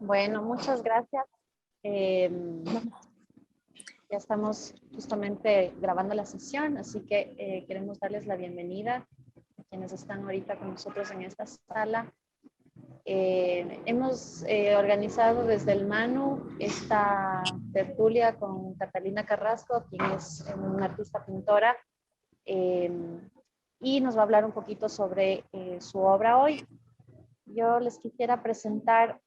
Bueno, muchas gracias. Eh, ya estamos justamente grabando la sesión, así que queremos darles la bienvenida a quienes están ahorita con nosotros en esta sala. Hemos organizado desde el MANU esta tertulia con Catalina Carrasco, quien es una artista pintora, y nos va a hablar un poquito sobre su obra hoy. Yo les quisiera presentar,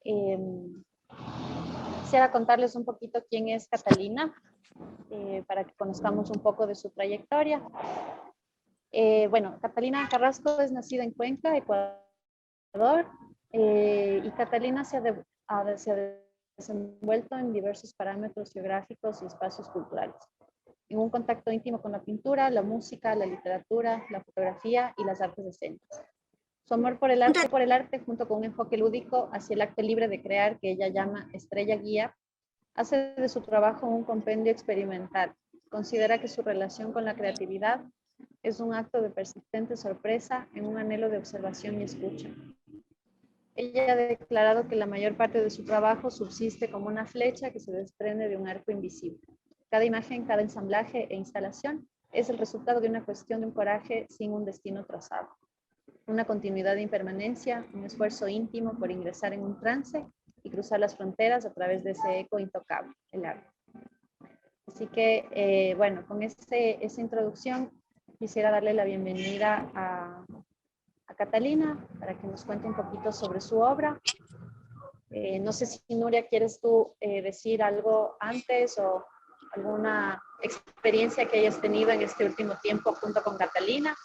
quisiera contarles un poquito quién es Catalina, para que conozcamos un poco de su trayectoria. Bueno, Catalina Carrasco es nacida en Cuenca, Ecuador, y Catalina se ha desenvuelto en diversos parámetros geográficos y espacios culturales, en un contacto íntimo con la pintura, la música, la literatura, la fotografía y las artes escénicas. Su amor por el arte, junto con un enfoque lúdico hacia el acto libre de crear, que ella llama estrella guía, hace de su trabajo un compendio experimental. Considera que su relación con la creatividad es un acto de persistente sorpresa en un anhelo de observación y escucha. Ella ha declarado que la mayor parte de su trabajo subsiste como una flecha que se desprende de un arco invisible. Cada imagen, cada ensamblaje e instalación es el resultado de una cuestión de un coraje sin un destino trazado. Una continuidad de impermanencia, un esfuerzo íntimo por ingresar en un trance y cruzar las fronteras a través de ese eco intocable, el arte. Así que, bueno, con esa introducción quisiera darle la bienvenida a Catalina para que nos cuente un poquito sobre su obra. No sé si Nuria, ¿quieres tú decir algo antes o alguna experiencia que hayas tenido en este último tiempo junto con Catalina?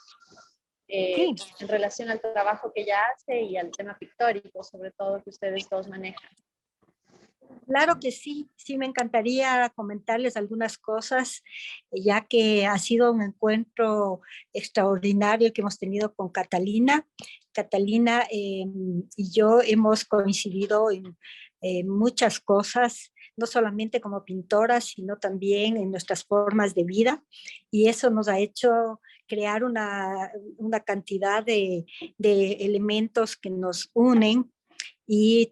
Sí. En relación al trabajo que ella hace y al tema pictórico, sobre todo, que ustedes dos manejan. Claro que sí, sí me encantaría comentarles algunas cosas, ya que ha sido un encuentro extraordinario que hemos tenido con Catalina. Catalina y yo hemos coincidido en muchas cosas, no solamente como pintoras, sino también en nuestras formas de vida, y eso nos ha hecho crear una cantidad de elementos que nos unen y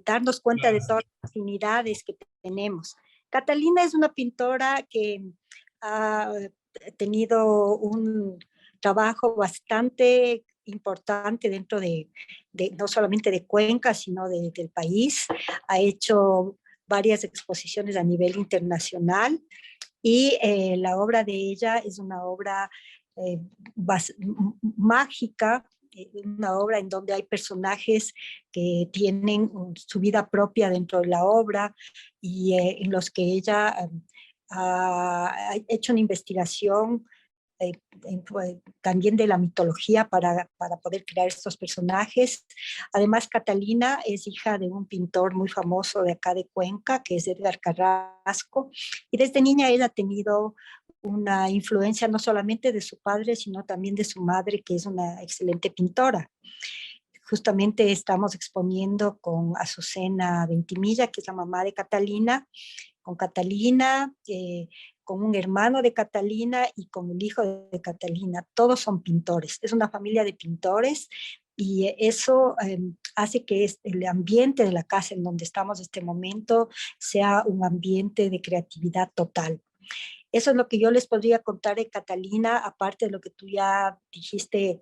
darnos cuenta de todas las afinidades que tenemos. Catalina es una pintora que ha tenido un trabajo bastante importante dentro de no solamente de Cuenca, sino del país. Ha hecho varias exposiciones a nivel internacional y la obra de ella es una obra mágica, una obra en donde hay personajes que tienen su vida propia dentro de la obra y en los que ella ha hecho una investigación también de la mitología para poder crear estos personajes. Además, Catalina es hija de un pintor muy famoso de acá de Cuenca, que es Edgar Carrasco, y desde niña ella ha tenido una influencia no solamente de su padre, sino también de su madre, que es una excelente pintora. Justamente estamos exponiendo con Azucena Ventimilla, que es la mamá de Catalina, con Catalina, con un hermano de Catalina y con el hijo de Catalina. Todos son pintores, es una familia de pintores y eso hace que el ambiente de la casa en donde estamos en este momento sea un ambiente de creatividad total. Eso es lo que yo les podría contar de Catalina, aparte de lo que tú ya dijiste,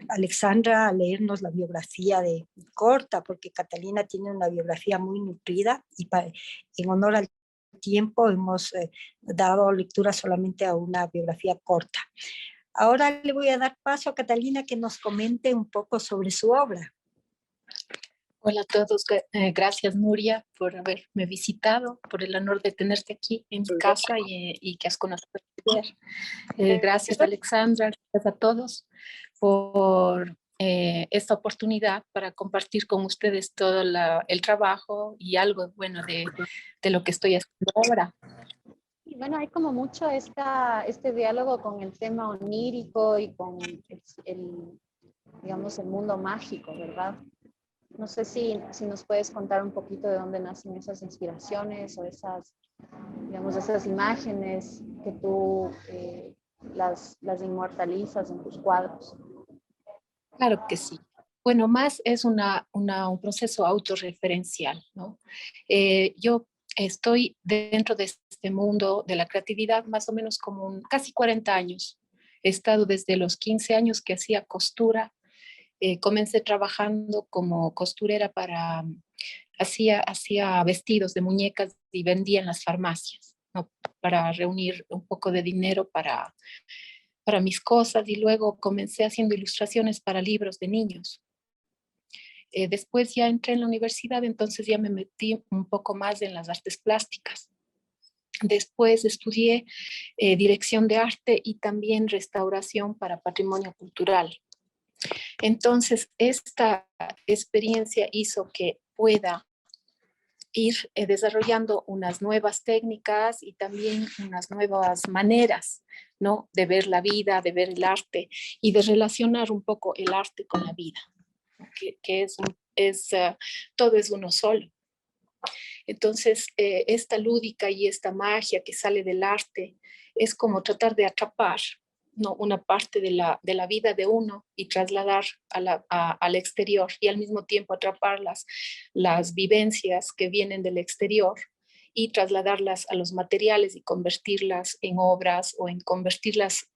Alexandra, a leernos la biografía corta, porque Catalina tiene una biografía muy nutrida y en honor al tiempo hemos dado lectura solamente a una biografía corta. Ahora le voy a dar paso a Catalina que nos comente un poco sobre su obra. Hola a todos, gracias Nuria por haberme visitado, por el honor de tenerte aquí en mi casa y que has conocido ayer. Gracias Alexandra, gracias a todos por esta oportunidad para compartir con ustedes todo el trabajo y algo bueno de lo que estoy haciendo ahora. Y bueno, hay como mucho este diálogo con el tema onírico y con digamos, el mundo mágico, ¿verdad? No sé si nos puedes contar un poquito de dónde nacen esas inspiraciones o digamos, esas imágenes que tú las inmortalizas en tus cuadros. Claro que sí. Bueno, más es un proceso autorreferencial, ¿no? Yo estoy dentro de este mundo de la creatividad más o menos como casi 40 años. He estado desde los 15 años que hacía costura. Comencé trabajando como costurera hacía vestidos de muñecas y vendía en las farmacias, ¿no? Para reunir un poco de dinero para mis cosas, y luego comencé haciendo ilustraciones para libros de niños. Después ya entré en la universidad, entonces ya me metí un poco más en las artes plásticas. Después estudié dirección de arte y también restauración para patrimonio cultural. Entonces, esta experiencia hizo que pueda ir desarrollando unas nuevas técnicas y también unas nuevas maneras, ¿no? De ver la vida, de ver el arte y de relacionar un poco el arte con la vida, que todo es uno solo. Entonces, esta lúdica y esta magia que sale del arte es como tratar de atrapar, ¿no? Una parte de la vida de uno y trasladar al exterior, y al mismo tiempo atrapar las vivencias que vienen del exterior y trasladarlas a los materiales y convertirlas en obras, o en convertirlas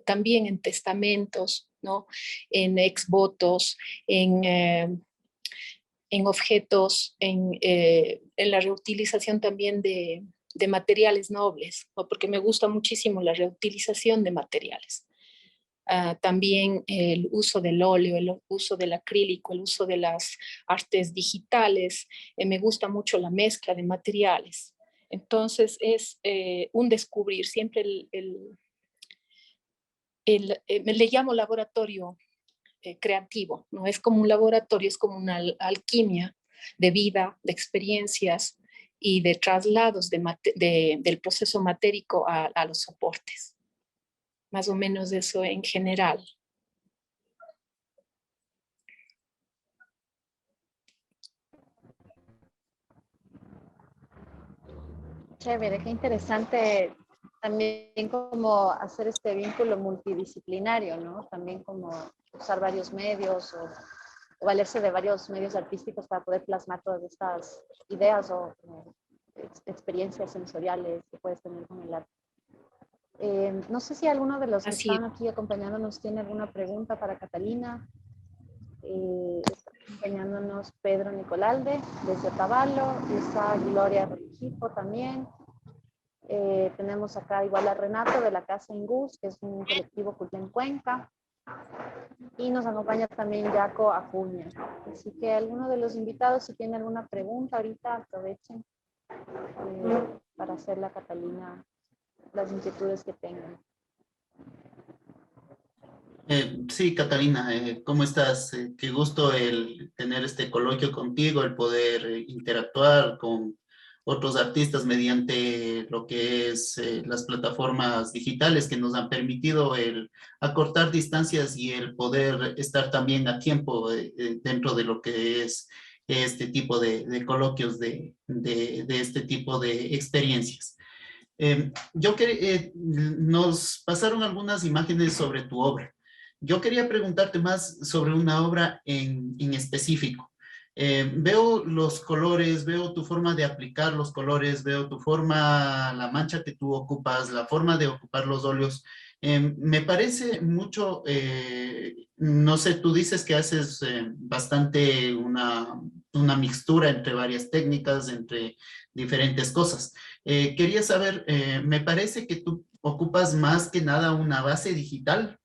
también en testamentos, ¿no? En exvotos, en objetos, en la reutilización también de materiales nobles, ¿no? Porque me gusta muchísimo la reutilización de materiales. También el uso del óleo, el uso del acrílico, el uso de las artes digitales. Me gusta mucho la mezcla de materiales. Entonces es un descubrir, siempre me le llamo laboratorio creativo, ¿no? Es como un laboratorio, es como una alquimia de vida, de experiencias y de traslados del proceso matérico a los soportes. Más o menos eso en general. Chévere, qué interesante también como hacer este vínculo multidisciplinario, ¿no? También como usar varios medios o valerse de varios medios artísticos para poder plasmar todas estas ideas o experiencias sensoriales que puedes tener con el arte. No sé si alguno de los que Así es. están aquí acompañándonos tiene alguna pregunta para Catalina. Está acompañándonos Pedro Nicolalde desde Otavalo, y está Gloria Regipo también. Tenemos acá igual a Renato de la Casa Ingus, que es un colectivo cultural en Cuenca. Y nos acompaña también Jaco Acuña. Así que alguno de los invitados, si tiene alguna pregunta ahorita, aprovechen para hacerle a Catalina las inquietudes que tengan. Sí, Catalina, ¿cómo estás? Qué gusto el tener este coloquio contigo, el poder interactuar con otros artistas mediante lo que es las plataformas digitales que nos han permitido el acortar distancias y el poder estar también a tiempo dentro de lo que es este tipo de coloquios, de este tipo de experiencias. Nos pasaron algunas imágenes sobre tu obra. Yo quería preguntarte más sobre una obra en específico. Veo los colores, veo tu forma de aplicar los colores, veo tu forma, la mancha que tú ocupas, la forma de ocupar los óleos. Me parece mucho, no sé, tú dices que haces bastante una mixtura entre varias técnicas, entre diferentes cosas. Quería saber, me parece que tú ocupas más que nada una base digital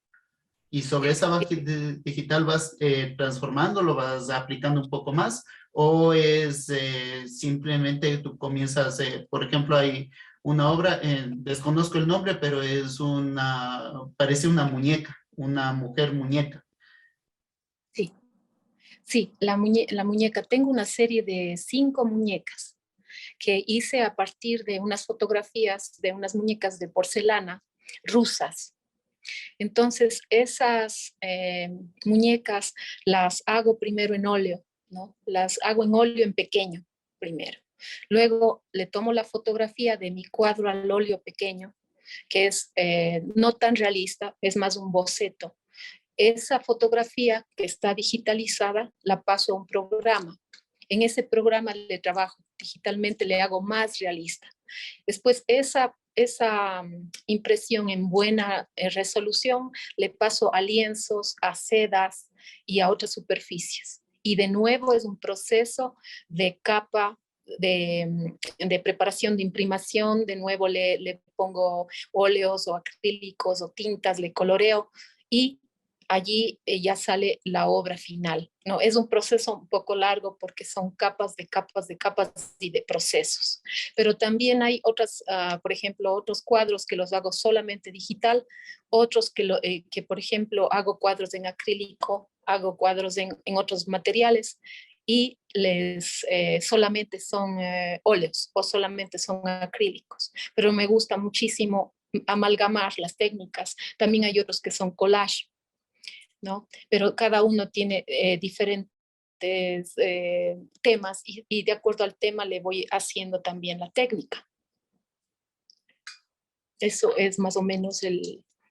y sobre esa base digital vas transformando, lo vas aplicando un poco más, o es simplemente tú comienzas, por ejemplo, hay una obra, desconozco el nombre, pero parece una muñeca, una mujer muñeca. Sí, sí, la muñeca. Tengo una serie de 5 muñecas que hice a partir de unas fotografías de unas muñecas de porcelana rusas. Entonces, esas muñecas las hago primero en óleo, ¿no? Las hago en óleo en pequeño primero. Luego le tomo la fotografía de mi cuadro al óleo pequeño, que es no tan realista, es más un boceto. esa fotografía que está digitalizada la paso a un programa. En ese programa le trabajo digitalmente, le hago más realista. Después esa impresión en buena resolución le paso a lienzos, a sedas y a otras superficies. Y de nuevo es un proceso de capa, de preparación de imprimación. De nuevo le pongo óleos o acrílicos o tintas, le coloreo y allí ya sale la obra final, ¿no? Es un proceso un poco largo porque son capas de capas de capas y de procesos. Pero también hay otras, por ejemplo, otros cuadros que los hago solamente digital, otros que por ejemplo, hago cuadros en acrílico, hago cuadros en otros materiales y solamente son óleos o solamente son acrílicos. Pero me gusta muchísimo amalgamar las técnicas. También hay otros que son collage, ¿no? Pero cada uno tiene diferentes temas y de acuerdo al tema le voy haciendo también la técnica. Eso es más o menos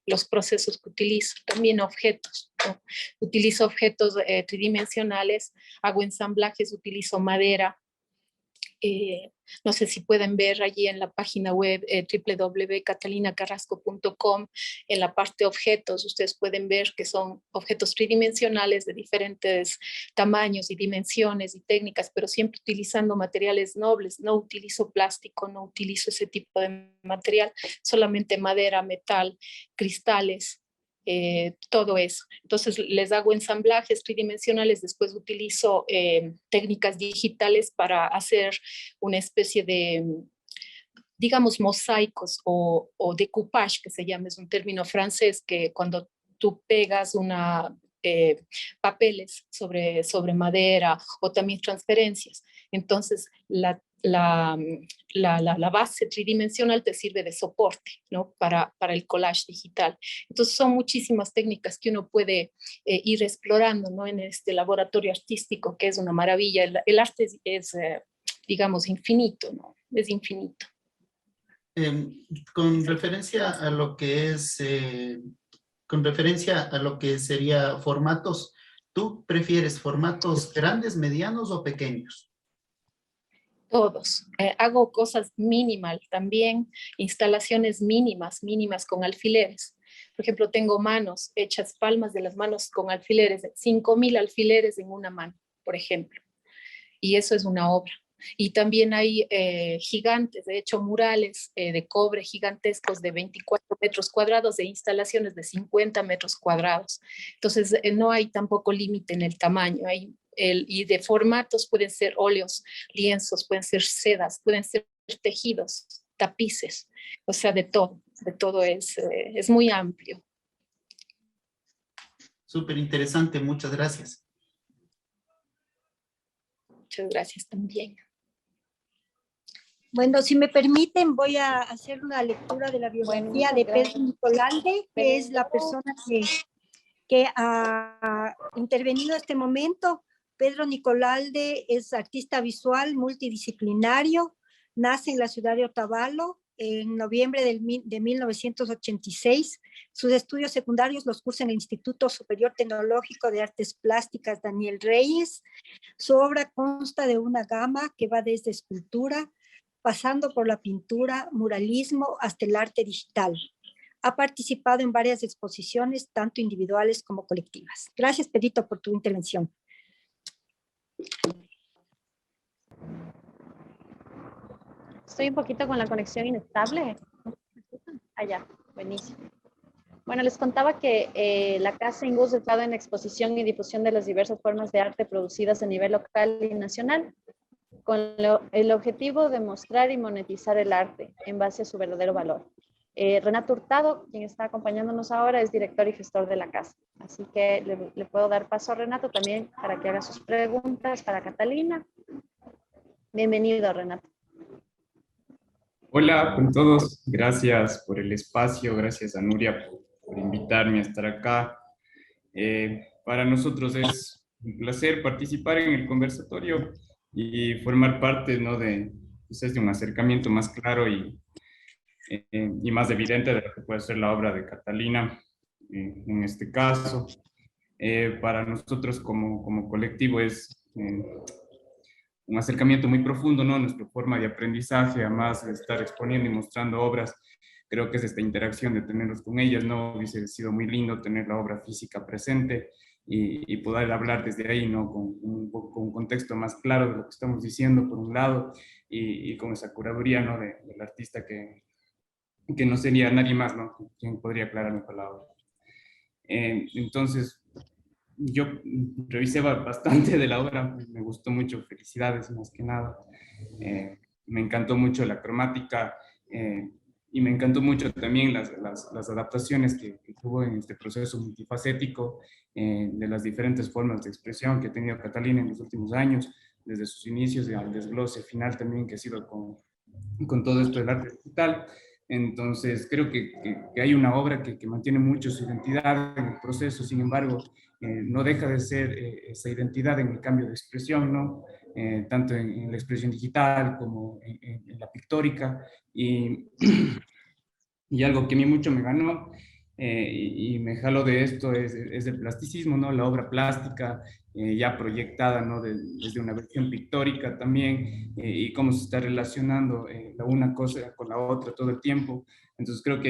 los procesos que utilizo. También objetos, ¿no? Utilizo objetos tridimensionales, hago ensamblajes, utilizo madera. No sé si pueden ver allí en la página web www.catalinacarrasco.com, en la parte objetos, ustedes pueden ver que son objetos tridimensionales de diferentes tamaños y dimensiones y técnicas, pero siempre utilizando materiales nobles. No utilizo plástico, no utilizo ese tipo de material, solamente madera, metal, cristales. Todo eso. Entonces les hago ensamblajes tridimensionales, después utilizo técnicas digitales para hacer una especie de, digamos, mosaicos o decoupage, que se llama, es un término francés, que cuando tú pegas papeles sobre madera o también transferencias, entonces la base tridimensional te sirve de soporte, ¿no? para el collage digital. Entonces son muchísimas técnicas que uno puede ir explorando, ¿no? En este laboratorio artístico, que es una maravilla. El arte digamos, infinito, ¿no? Es infinito. Con referencia a lo que es, con referencia a lo que sería formatos, ¿tú prefieres formatos grandes, medianos o pequeños? Todos. Hago cosas mínimas también, instalaciones mínimas con alfileres. Por ejemplo, tengo manos hechas, palmas de las manos con alfileres, 5.000 alfileres en una mano, por ejemplo. Y eso es una obra. Y también hay gigantes, de hecho murales de cobre gigantescos de 24 metros cuadrados, de instalaciones de 50 metros cuadrados. Entonces no hay tampoco límite en el tamaño. Y de formatos pueden ser óleos, lienzos, pueden ser sedas, pueden ser tejidos, tapices, o sea, de todo es muy amplio. Súper interesante, muchas gracias. Muchas gracias también. Bueno, si me permiten, voy a hacer una lectura de la biografía de Pedro Nicolalde, que es la persona que ha intervenido en este momento. Pedro Nicolalde es artista visual multidisciplinario, nace en la ciudad de Otavalo en noviembre de 1986. Sus estudios secundarios los cursa en el Instituto Superior Tecnológico de Artes Plásticas Daniel Reyes. Su obra consta de una gama que va desde escultura, pasando por la pintura, muralismo, hasta el arte digital. Ha participado en varias exposiciones, tanto individuales como colectivas. Gracias, Pedrito, por tu intervención. Estoy un poquito con la conexión inestable. Allá, buenísimo. Bueno, les contaba que la Casa Ingus ha estado en exposición y difusión de las diversas formas de arte producidas a nivel local y nacional, con el objetivo de mostrar y monetizar el arte en base a su verdadero valor. Renato Hurtado, quien está acompañándonos ahora, es director y gestor de la casa. Así que le puedo dar paso a Renato también para que haga sus preguntas para Catalina. Bienvenido, Renato. Hola con todos, gracias por el espacio, gracias a Nuria por invitarme a estar acá. Para nosotros es un placer participar en el conversatorio y formar parte, ¿no? de un acercamiento más claro y más evidente de lo que puede ser la obra de Catalina en este caso. Para nosotros como colectivo es un acercamiento muy profundo, ¿no? Nuestra forma de aprendizaje, además de estar exponiendo y mostrando obras, creo que es esta interacción de tenerlos con ellas, ¿no? Hubiese sido muy lindo tener la obra física presente y poder hablar desde ahí, ¿no? Con un contexto más claro de lo que estamos diciendo, por un lado, y con esa curaduría, ¿no? Del artista que no sería nadie más, ¿no? Quien podría aclararme con la obra. Entonces, yo revisé bastante de la obra, me gustó mucho, felicidades más que nada. Me encantó mucho la cromática y me encantó mucho también las adaptaciones que tuvo en este proceso multifacético de las diferentes formas de expresión que ha tenido Catalina en los últimos años, desde sus inicios y al desglose final también que ha sido con todo esto del arte digital. Entonces, creo que hay una obra que mantiene mucho su identidad en el proceso, sin embargo, no deja de ser esa identidad en el cambio de expresión, ¿no? Tanto en la expresión digital como en la pictórica. Y algo que a mí mucho me ganó y me jaló de esto es el plasticismo, ¿no? La obra plástica ya proyectada, ¿no? Desde una versión pictórica también y cómo se está relacionando la una cosa con la otra todo el tiempo. Entonces creo que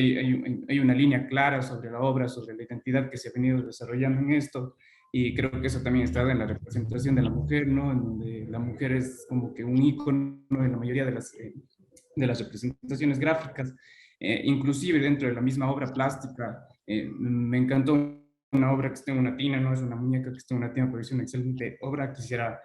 hay una línea clara sobre la obra, sobre la identidad que se ha venido desarrollando en esto. Y creo que eso también está en la representación de la mujer, ¿no? En donde la mujer es como que un ícono en la mayoría de las representaciones gráficas. Inclusive dentro de la misma obra plástica, me encantó una obra que está en una tina, no es una muñeca que está en una tina, pero es una excelente obra. Quisiera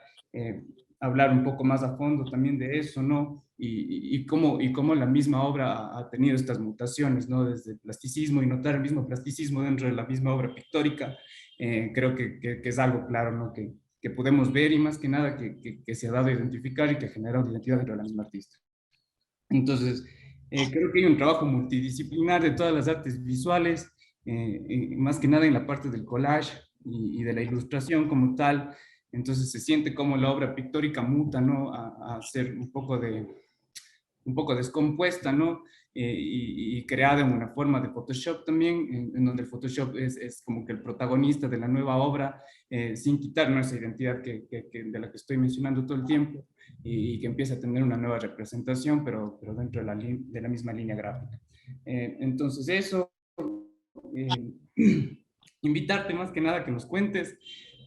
hablar un poco más a fondo también de eso, ¿no? Y cómo la misma obra ha tenido estas mutaciones, ¿no? Desde el plasticismo y notar el mismo plasticismo dentro de la misma obra pictórica, creo que es algo claro, ¿no? Que podemos ver y más que nada que se ha dado a identificar y que genera una identidad dentro de la misma artista. Entonces, creo que hay un trabajo multidisciplinar de todas las artes visuales, más que nada en la parte del collage y de la ilustración como tal. Entonces se siente como la obra pictórica muta, ¿no? A ser un poco descompuesta, ¿no? Y creada en una forma de Photoshop también, en donde el Photoshop es como que el protagonista de la nueva obra, sin quitarnos esa identidad de la que estoy mencionando todo el tiempo y que empieza a tener una nueva representación, pero dentro de la misma línea gráfica. Entonces eso, invitarte más que nada a que nos cuentes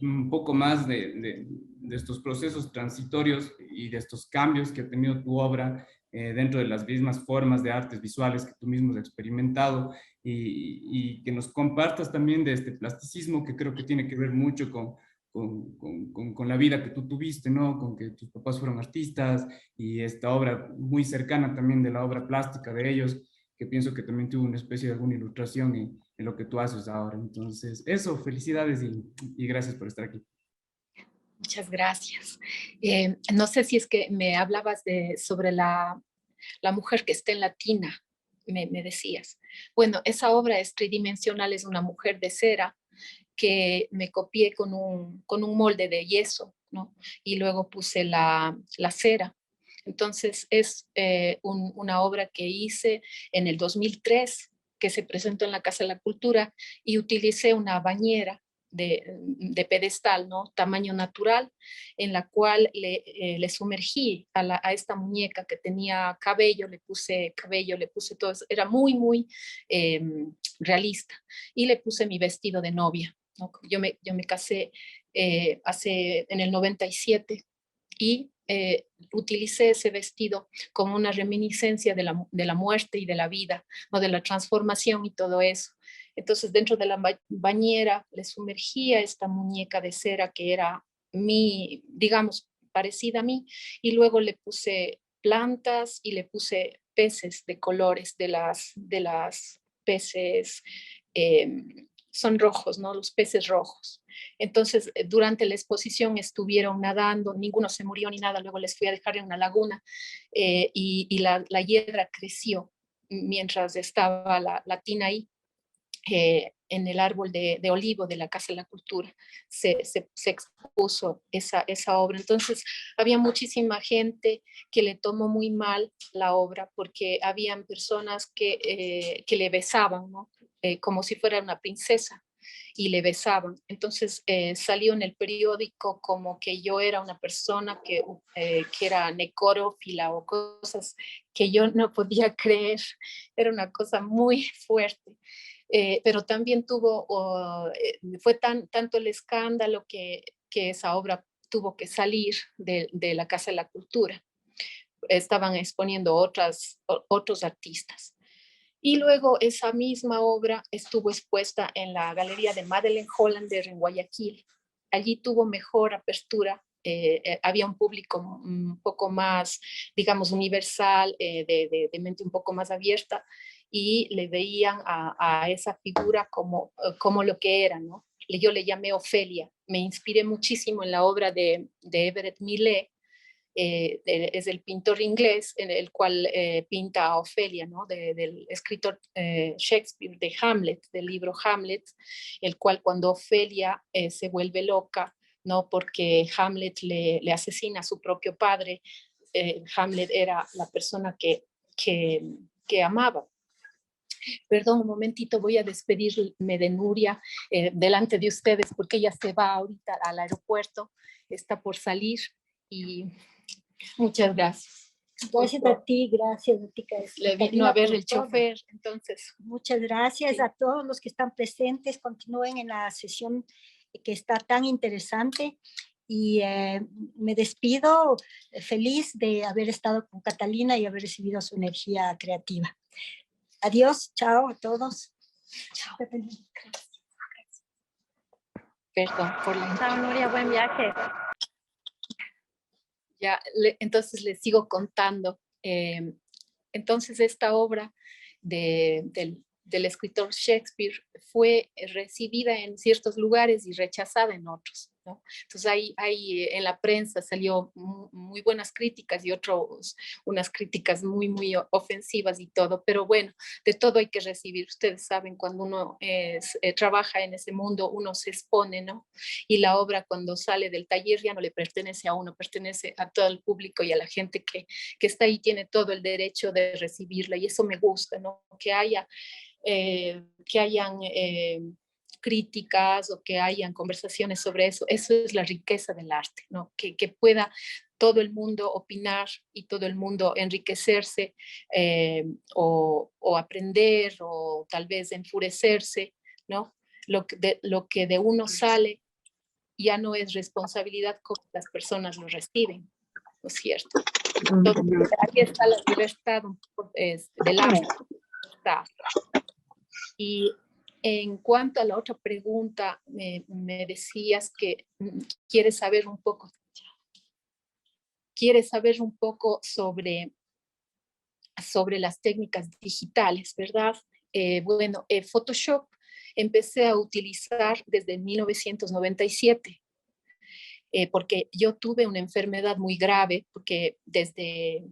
un poco más de estos procesos transitorios y de estos cambios que ha tenido tu obra dentro de las mismas formas de artes visuales que tú mismo has experimentado y que nos compartas también de este plasticismo que creo que tiene que ver mucho con la vida que tú tuviste, ¿no? Con que tus papás fueron artistas y esta obra muy cercana también de la obra plástica de ellos, que pienso que también tuvo una especie de alguna ilustración en lo que tú haces ahora. Entonces, eso, felicidades y gracias por estar aquí. Muchas gracias. No sé si es que me hablabas sobre la mujer que está en la tina, me decías. Bueno, esa obra es tridimensional, es una mujer de cera que me copié con un molde de yeso, ¿no? Y luego puse la cera. Entonces es una obra que hice en el 2003, que se presentó en la Casa de la Cultura, y utilicé una bañera de pedestal, ¿no? Tamaño natural, en la cual le sumergí a esta muñeca que tenía cabello, le puse todo, era muy, muy realista, y le puse mi vestido de novia, ¿no? Yo me casé en el 97 y utilicé ese vestido como una reminiscencia de la muerte y de la vida, ¿no? De la transformación y todo eso. Entonces, dentro de la bañera le sumergía esta muñeca de cera que era digamos, parecida a mí, y luego le puse plantas y le puse peces de colores de las peces, son rojos, ¿no? Los peces rojos. Entonces, durante la exposición estuvieron nadando, ninguno se murió ni nada, luego les fui a dejar en una laguna y la hiedra creció mientras estaba la tina ahí. En el árbol de olivo de la Casa de la Cultura se expuso esa obra. Entonces había muchísima gente que le tomó muy mal la obra porque habían personas que le besaban, ¿no? Como si fuera una princesa. y le besaban. Entonces salió en el periódico como que yo era una persona que era necrófila o cosas que yo no podía creer. Era una cosa muy fuerte. Pero también fue tanto el escándalo que esa obra tuvo que salir de la Casa de la Cultura. Estaban exponiendo otros artistas. Y luego esa misma obra estuvo expuesta en la Galería de Madeleine Hollander en Guayaquil. Allí tuvo mejor apertura, había un público un poco más, digamos, universal, de mente un poco más abierta, y le veían a esa figura como lo que era, ¿no? Yo le llamé Ofelia. Me inspiré muchísimo en la obra de Everett Millet, es el pintor inglés en el cual pinta a Ofelia, ¿no? Del escritor Shakespeare de Hamlet, del libro Hamlet, el cual cuando Ofelia se vuelve loca, ¿no? Porque Hamlet le asesina a su propio padre, Hamlet era la persona que amaba. Perdón, un momentito, voy a despedirme de Nuria delante de ustedes porque ella se va ahorita al aeropuerto, está por salir y muchas gracias. Gracias a ti, Le vino a ver el todo. chofer, entonces. Muchas gracias Sí. a todos los que están presentes. Continúen en la sesión que está tan interesante. Y me despido feliz de haber estado con Catalina y haber recibido su energía creativa. Adiós, chao a todos. Chao. Perdón por la... Chao, Nuria, buen viaje. Ya, entonces les sigo contando. Entonces esta obra del escritor Shakespeare fue recibida en ciertos lugares y rechazada en otros, ¿no? Entonces hay en la prensa salió muy buenas críticas y unas críticas muy ofensivas y todo, pero bueno, de todo hay que recibir. Ustedes saben, cuando uno trabaja en ese mundo, uno se expone, ¿no? Y la obra cuando sale del taller ya no le pertenece a uno, pertenece a todo el público y a la gente que está ahí, tiene todo el derecho de recibirla, y eso me gusta, ¿no? Que hayan críticas o que hayan conversaciones sobre eso. Eso es la riqueza del arte, ¿no? Que pueda todo el mundo opinar y todo el mundo enriquecerse o aprender o tal vez enfurecerse, ¿no? Lo que de uno sale ya no es responsabilidad como las personas lo reciben, ¿no es cierto? Entonces, aquí está la libertad del arte. Y en cuanto a la otra pregunta, me decías que quieres saber un poco sobre las técnicas digitales, ¿verdad? Bueno, Photoshop empecé a utilizar desde 1997. Porque yo tuve una enfermedad muy grave, porque desde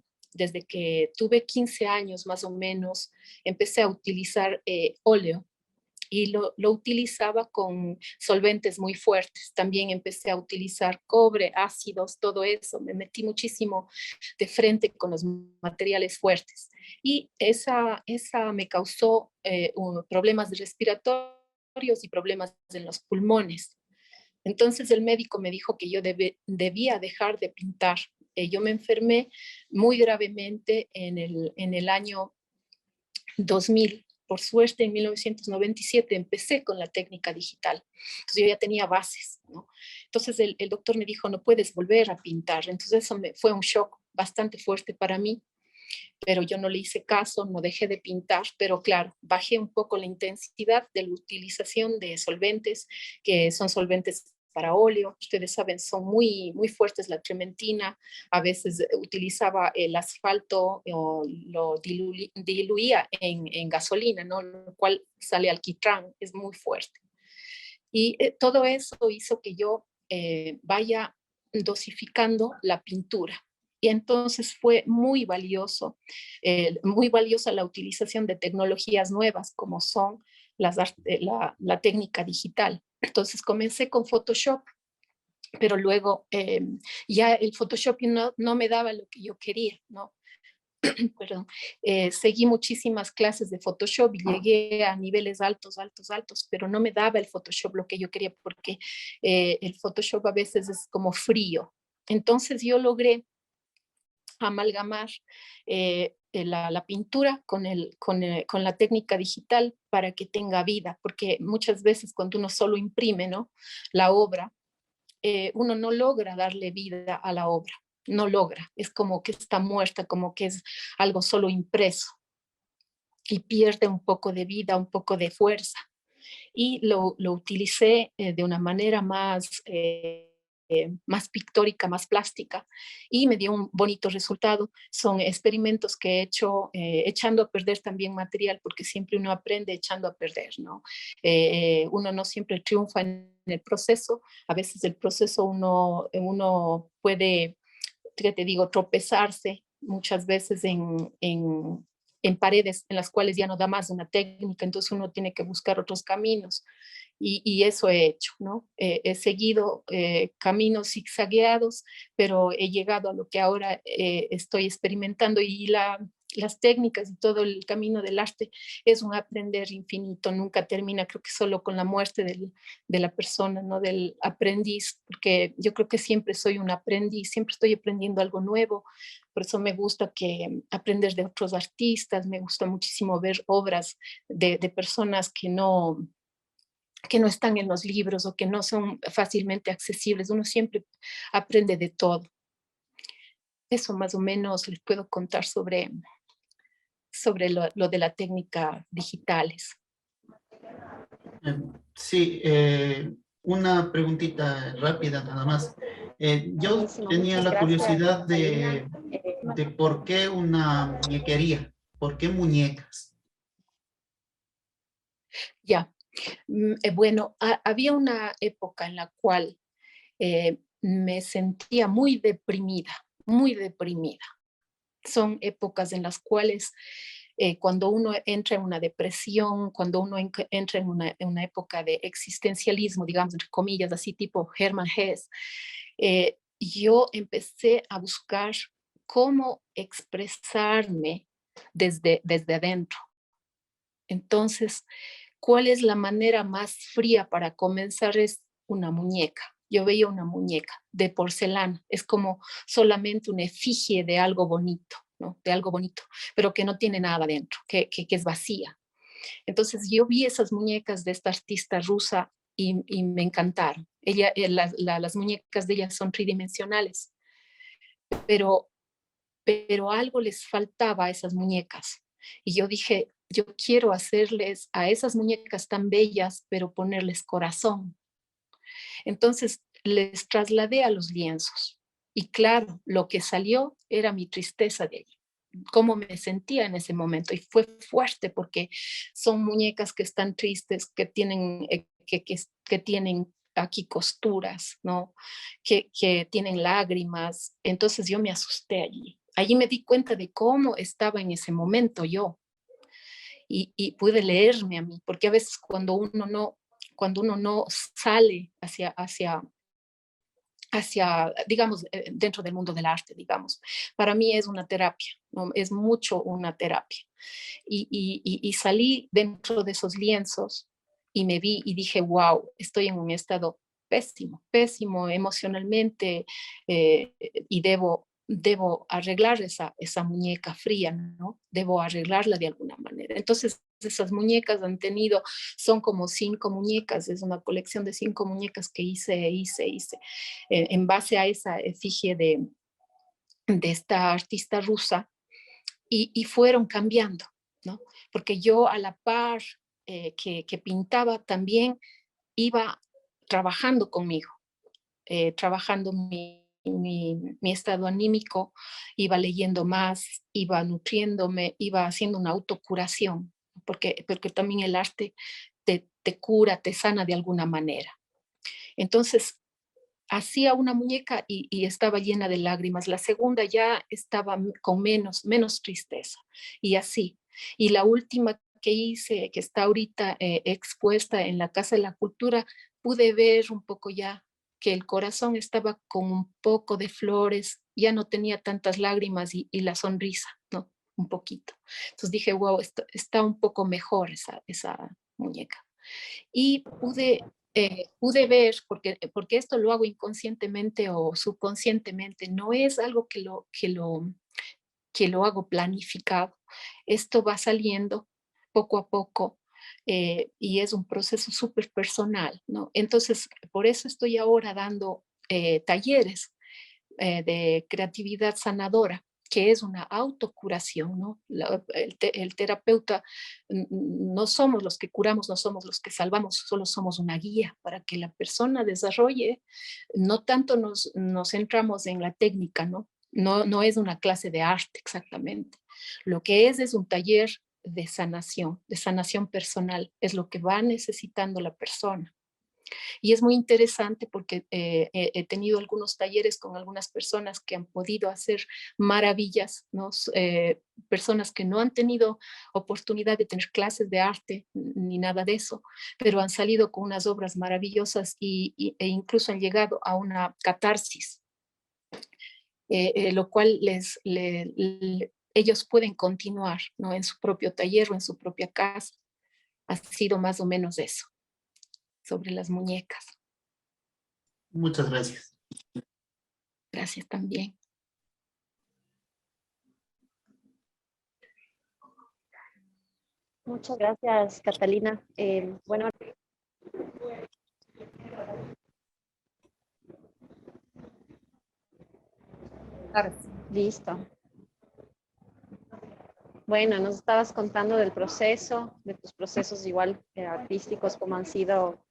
que tuve 15 años más o menos, empecé a utilizar óleo y lo utilizaba con solventes muy fuertes. También empecé a utilizar cobre, ácidos, todo eso. Me metí muchísimo de frente con los materiales fuertes. Y esa me causó problemas respiratorios y problemas en los pulmones. Entonces el médico me dijo que yo debía dejar de pintar. Yo me enfermé muy gravemente en el año 2000. Por suerte, en 1997 empecé con la técnica digital. Entonces yo ya tenía bases, ¿no? Entonces el doctor me dijo, no puedes volver a pintar. Entonces eso fue un shock bastante fuerte para mí, pero yo no le hice caso, no dejé de pintar, pero claro, bajé un poco la intensidad de la utilización de solventes, que son solventes para óleo. Ustedes saben, son muy fuertes, la trementina. A veces utilizaba el asfalto o lo diluía en gasolina, ¿no? Lo cual sale alquitrán, es muy fuerte. Y todo eso hizo que yo vaya dosificando la pintura. Y entonces fue muy valiosa la utilización de tecnologías nuevas como son la técnica digital. Entonces comencé con Photoshop, pero luego ya el Photoshop no me daba lo que yo quería, ¿no? perdón, seguí muchísimas clases de Photoshop y llegué a niveles altos, altos, altos, pero no me daba el Photoshop lo que yo quería porque el Photoshop a veces es como frío. Entonces yo logré amalgamar la pintura con la técnica digital para que tenga vida, porque muchas veces cuando uno solo imprime, ¿no?, la obra, uno no logra darle vida a la obra, no logra, es como que está muerta, como que es algo solo impreso y pierde un poco de vida, un poco de fuerza. Y lo utilicé de una manera más pictórica, más plástica, y me dio un bonito resultado. Son experimentos que he hecho echando a perder también material, porque siempre uno aprende echando a perder, ¿no? Uno no siempre triunfa en el proceso, a veces el proceso uno puede, ¿qué te digo?, tropezarse muchas veces en paredes en las cuales ya no da más una técnica, entonces uno tiene que buscar otros caminos. Y eso he hecho, ¿no? He seguido caminos zigzagueados, pero he llegado a lo que ahora estoy experimentando, y las técnicas y todo el camino del arte es un aprender infinito, nunca termina, creo que solo con la muerte de la persona, ¿no?, del aprendiz, porque yo creo que siempre soy un aprendiz, siempre estoy aprendiendo algo nuevo, por eso me gusta aprender de otros artistas, me gusta muchísimo ver obras de personas que no están en los libros o que no son fácilmente accesibles. Uno siempre aprende de todo. Eso más o menos les puedo contar sobre lo de la técnica digitales. Sí, una preguntita rápida nada más. Yo Buenísimo, tenía muchas la gracias, curiosidad Catalina. de por qué una muñequería, por qué muñecas. Ya, bueno, había una época en la cual me sentía muy deprimida, muy deprimida. Son épocas en las cuales cuando uno entra en una depresión, cuando uno entra en una época de existencialismo, digamos, entre comillas, así tipo Hermann Hesse, yo empecé a buscar cómo expresarme desde adentro. Entonces, ¿cuál es la manera más fría para comenzar? Es una muñeca. Yo veía una muñeca de porcelana, es como solamente una efigie de algo bonito, ¿no? De algo bonito, pero que no tiene nada dentro, que es vacía. Entonces yo vi esas muñecas de esta artista rusa y me encantaron. Las muñecas de ella son tridimensionales, pero, pero algo les faltaba a esas muñecas. Y yo dije, yo quiero hacerles a esas muñecas tan bellas, pero ponerles corazón. Entonces les trasladé a los lienzos. Y claro, lo que salió era mi tristeza de allí, cómo me sentía en ese momento. Y fue fuerte porque son muñecas que están tristes, que tienen aquí costuras, ¿no? Que tienen lágrimas. Entonces yo me asusté allí. Allí me di cuenta de cómo estaba en ese momento yo. Y pude leerme a mí, porque a veces cuando uno no sale hacia, digamos, dentro del mundo del arte, digamos. Para mí es una terapia, ¿no? Es mucho una terapia. Y salí dentro de esos lienzos y me vi y dije, wow, estoy en un estado pésimo, pésimo emocionalmente, y debo arreglar esa muñeca fría, ¿no? Debo arreglarla de alguna manera. Entonces, esas muñecas son como 5 muñecas, es una colección de 5 muñecas que hice en base a esa efigie de esta artista rusa, y fueron cambiando, ¿no? Porque yo a la par que pintaba también iba trabajando conmigo, trabajando mi estado anímico, iba leyendo más, iba nutriéndome, iba haciendo una autocuración, porque también el arte te cura, te sana de alguna manera. Entonces, hacía una muñeca y estaba llena de lágrimas. La segunda ya estaba con menos tristeza. Y así. Y la última que hice, que está ahorita expuesta en la Casa de la Cultura, pude ver un poco ya que el corazón estaba con un poco de flores, ya no tenía tantas lágrimas y la sonrisa, ¿no? un poquito. Entonces dije, wow, está un poco mejor esa muñeca. Y pude ver, porque esto lo hago inconscientemente o subconscientemente, no es algo que lo hago planificado. Esto va saliendo poco a poco y es un proceso súper personal, ¿no? Entonces, por eso estoy ahora dando talleres de creatividad sanadora, que es una autocuración, ¿no? El terapeuta no somos los que curamos, no somos los que salvamos, solo somos una guía para que la persona desarrolle. No tanto nos centramos en la técnica, ¿no? No es una clase de arte exactamente. Lo que es un taller de sanación personal, es lo que va necesitando la persona. Y es muy interesante porque he tenido algunos talleres con algunas personas que han podido hacer maravillas, ¿no? Personas que no han tenido oportunidad de tener clases de arte ni nada de eso, pero han salido con unas obras maravillosas e incluso han llegado a una catarsis, lo cual ellos pueden continuar, ¿no? En su propio taller o en su propia casa. Ha sido más o menos eso, sobre las muñecas. Muchas gracias. Gracias también. Muchas gracias, Catalina. Bueno, listo. Bueno, nos estabas contando del proceso, de tus procesos igual artísticos, cómo han sido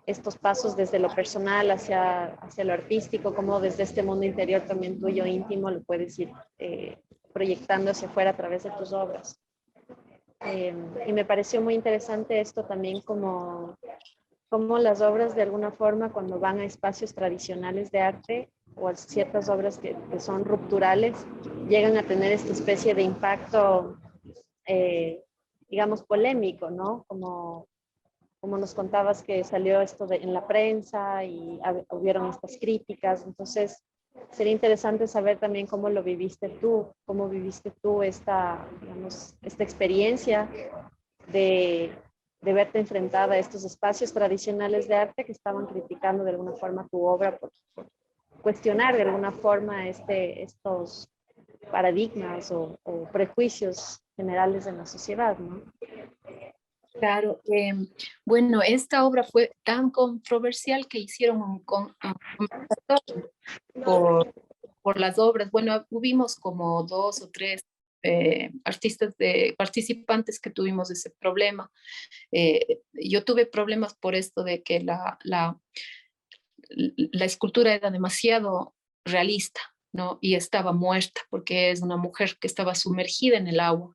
estos pasos desde lo personal hacia lo artístico, cómo desde este mundo interior también tuyo íntimo lo puedes ir proyectando hacia afuera a través de tus obras. Y me pareció muy interesante esto también como las obras de alguna forma cuando van a espacios tradicionales de arte o a ciertas obras que son rupturales, llegan a tener esta especie de impacto, digamos, polémico, ¿no? Como nos contabas que salió esto en la prensa y hubieron estas críticas. Entonces, sería interesante saber también cómo lo viviste tú, cómo viviste tú digamos, esta experiencia de verte enfrentada a estos espacios tradicionales de arte que estaban criticando de alguna forma tu obra por cuestionar de alguna forma estos paradigmas o prejuicios generales de la sociedad, ¿no? Claro, bueno, esta obra fue tan controversial que hicieron un conversatorio por las obras. Bueno, hubimos como 2 o 3 participantes que tuvimos ese problema. Yo tuve problemas por esto de que la escultura era demasiado realista, ¿no? Y estaba muerta porque es una mujer que estaba sumergida en el agua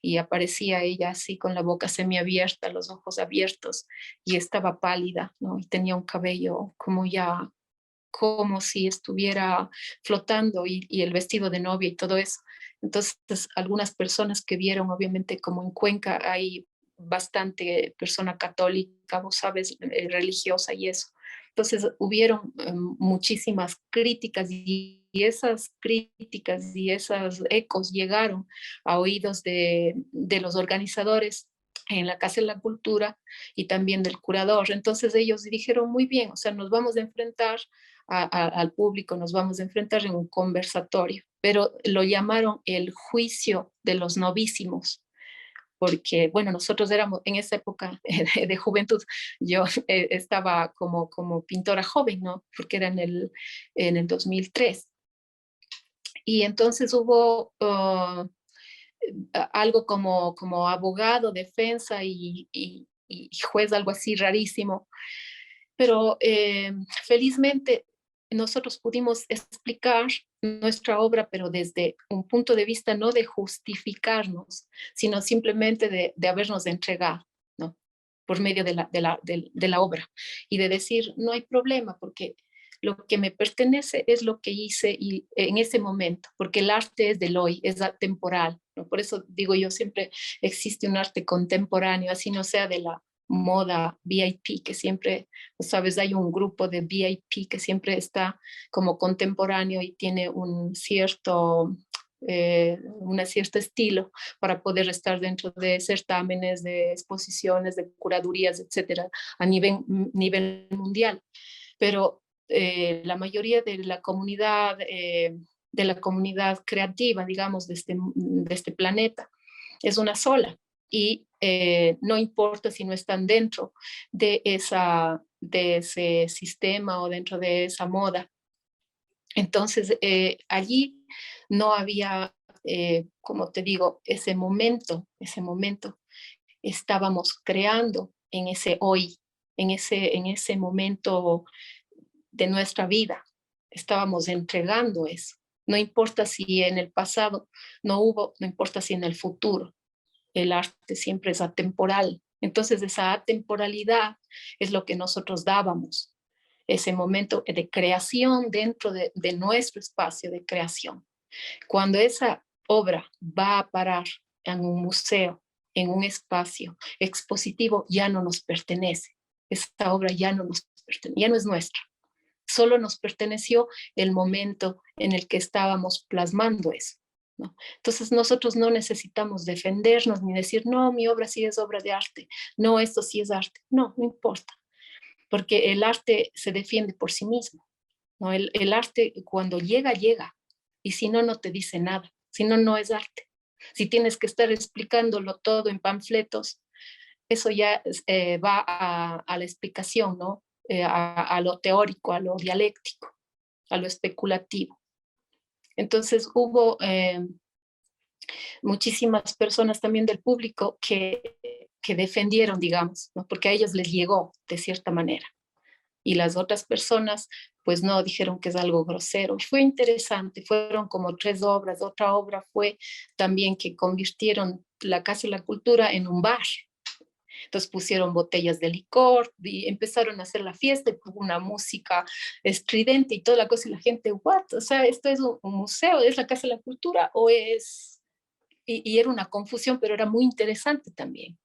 y aparecía ella así con la boca semiabierta, los ojos abiertos y estaba pálida, ¿no? Y tenía un cabello como si estuviera flotando y el vestido de novia y todo eso. Entonces, algunas personas que vieron, obviamente como en Cuenca hay bastante persona católica, vos sabes, religiosa y eso. Entonces, hubieron muchísimas críticas y esas críticas y esos ecos llegaron a oídos de los organizadores en la Casa de la Cultura y también del curador. Entonces ellos dijeron muy bien, o sea, nos vamos a enfrentar al público, nos vamos a enfrentar en un conversatorio, pero lo llamaron el juicio de los novísimos, porque, bueno, nosotros éramos en esa época de juventud, yo estaba como pintora joven, ¿no? Porque era en el 2003. Y entonces hubo algo como abogado, defensa y juez, algo así rarísimo. Pero felizmente nosotros pudimos explicar nuestra obra, pero desde un punto de vista no de justificarnos, sino simplemente de habernos entregado, ¿no? Por medio de la obra y de decir, no hay problema, porque lo que me pertenece es lo que hice y, en ese momento, porque el arte es del hoy, es atemporal, ¿no? Por eso digo yo, siempre existe un arte contemporáneo, así no sea de la moda VIP, que siempre, sabes, hay un grupo de VIP que siempre está como contemporáneo y tiene un cierto un cierto estilo para poder estar dentro de certámenes, de exposiciones, de curadurías, etcétera, a nivel mundial. Pero la mayoría de la comunidad creativa, digamos, de este planeta, es una sola. Y no importa si no están dentro de ese sistema o dentro de esa moda. Entonces, allí no había, como te digo, ese momento, estábamos creando en ese hoy, en ese momento de nuestra vida, estábamos entregando eso. No importa si en el pasado no hubo, no importa si en el futuro. El arte siempre es atemporal. Entonces, esa atemporalidad es lo que nosotros dábamos, ese momento de creación dentro de nuestro espacio de creación. Cuando esa obra va a parar en un museo, en un espacio expositivo, ya no nos pertenece. Esa obra ya no nos pertenece, ya no es nuestra. Solo nos perteneció el momento en el que estábamos plasmando eso, ¿no? Entonces nosotros no necesitamos defendernos ni decir, no, mi obra sí es obra de arte, no, esto sí es arte. No, no importa, porque el arte se defiende por sí mismo, ¿no? El arte cuando llega, llega, y si no, no te dice nada, si no, no es arte. Si tienes que estar explicándolo todo en panfletos, eso ya va a la explicación, ¿no? A lo teórico, a lo dialéctico, a lo especulativo. Entonces hubo muchísimas personas también del público que defendieron, digamos, ¿no? Porque a ellos les llegó de cierta manera. Y las otras personas, pues no, dijeron que es algo grosero. Fue interesante, fueron como 3 obras. Otra obra fue también que convirtieron la Casa de la Cultura en un bar. Entonces pusieron botellas de licor y empezaron a hacer la fiesta y hubo una música estridente y toda la cosa y la gente, ¿what? O sea, ¿esto es un museo? ¿Es la Casa de la Cultura? ¿O es...? Y era una confusión, pero era muy interesante también.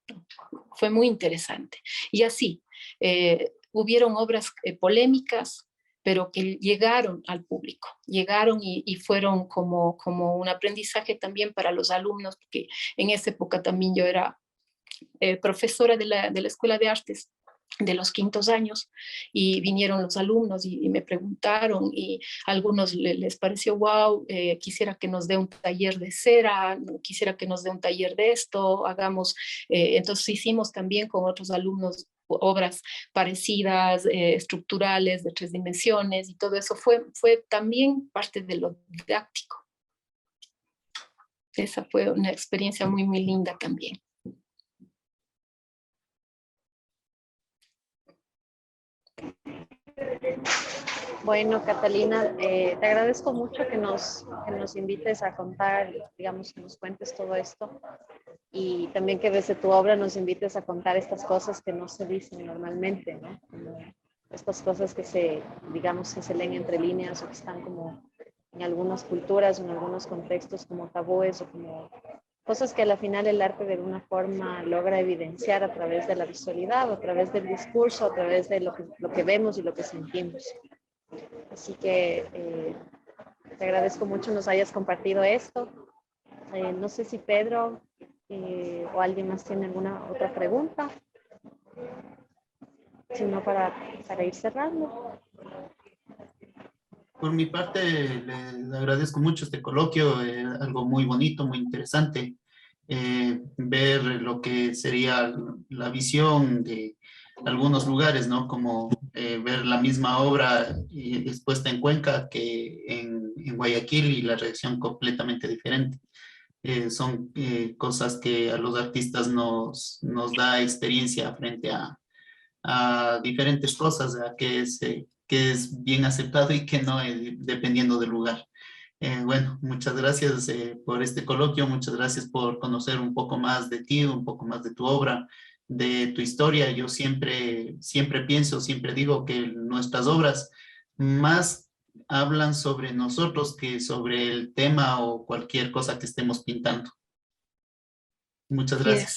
Fue muy interesante. Y así, hubieron obras polémicas, pero que llegaron al público, llegaron y fueron como un aprendizaje también para los alumnos, porque en esa época también yo era profesora de la Escuela de Artes de los 5º años y vinieron los alumnos y me preguntaron y a algunos les pareció wow, quisiera que nos dé un taller de cera, quisiera que nos dé un taller de esto, hagamos, entonces hicimos también con otros alumnos obras parecidas, estructurales, de 3 dimensiones y todo eso fue también parte de lo didáctico. Esa fue una experiencia muy, muy linda también. Bueno, Catalina, te agradezco mucho que nos invites a contar, digamos, que nos cuentes todo esto y también que desde tu obra nos invites a contar estas cosas que no se dicen normalmente, ¿no? Como estas cosas que digamos, que se leen entre líneas o que están como en algunas culturas o en algunos contextos como tabúes o como cosas que al final el arte de alguna forma logra evidenciar a través de la visualidad, a través del discurso, a través de lo que vemos y lo que sentimos. Así que te agradezco mucho nos hayas compartido esto. No sé si Pedro o alguien más tiene alguna otra pregunta. Si no, para ir cerrando. Por mi parte, le agradezco mucho este coloquio, algo muy bonito, muy interesante. Ver lo que sería la visión de algunos lugares, ¿no? Como ver la misma obra expuesta en Cuenca que en Guayaquil y la reacción completamente diferente. Son cosas que a los artistas nos da experiencia frente a diferentes cosas, a que es bien aceptado y que no, dependiendo del lugar. Bueno, muchas gracias por este coloquio, muchas gracias por conocer un poco más de ti, un poco más de tu obra, de tu historia. Yo siempre pienso, siempre digo que nuestras obras más hablan sobre nosotros que sobre el tema o cualquier cosa que estemos pintando. Muchas gracias.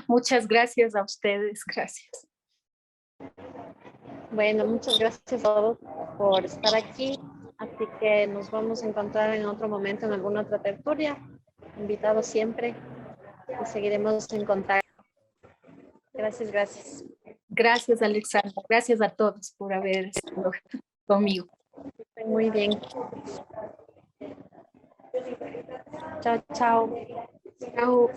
Muchas gracias a ustedes, gracias. Bueno, muchas gracias a todos por estar aquí. Así que nos vamos a encontrar en otro momento en alguna otra tertulia. Invitados siempre y seguiremos en contacto. Gracias, gracias. Gracias, Alexandra. Gracias a todos por haber estado conmigo. Muy bien. Chao, chao. Chao.